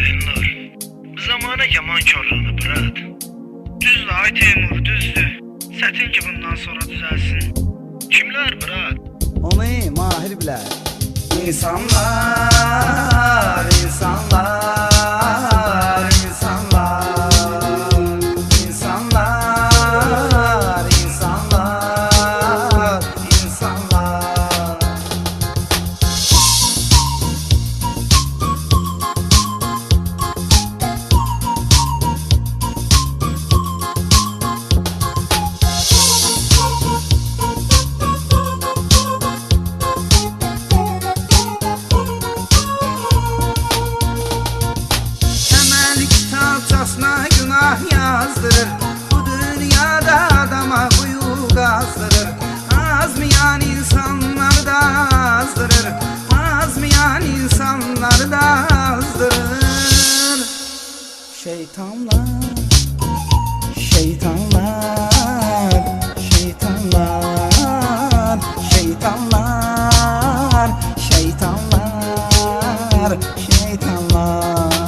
Elnur, bu zamana yaman korluğunu bırak. Düzdür ay Teymur, düzdür. Sətin ki bundan sonra düzelsin. Kimler bırak? Onu Mahir bilər. İnsanlar, insanlar, insanlar, insanlar, insanlar, insanlar. Kitapçasına günah yazdırır. Bu dünyada adama kuyu kazdırır. Azmayan insanlar da azdırır. Azmayan insanlar da azdırır. Şeytanlar, şeytanlar, şeytanlar, şeytanlar, şeytanlar, şeytanlar.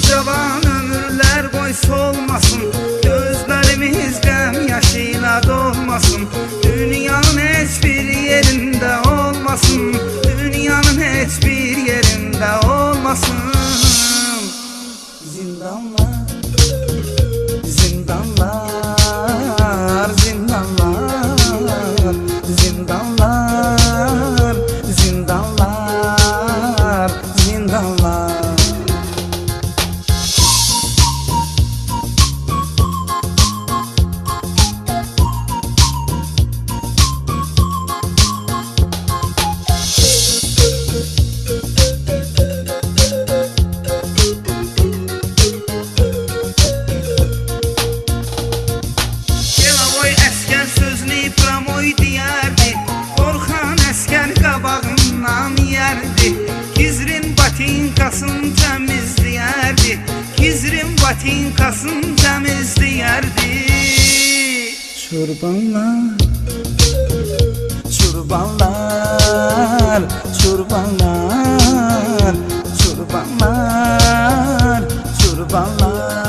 Cavan ömürler boş olmasın. Gözlerimiz gəm yaşıyla dolmasın. Dünyanın hiçbir yerinde olmasın. Dünyanın hiçbir yerinde olmasın. Zindanlar, zindanlar, zindanlar, zindanlar, zindanlar, zindanlar. Patinkasını təmizləyərdi. Gizrin patinkasını təmizləyərdi. Çurbanlar, çurbanlar, çurbanlar, çurbanlar, çurbanlar.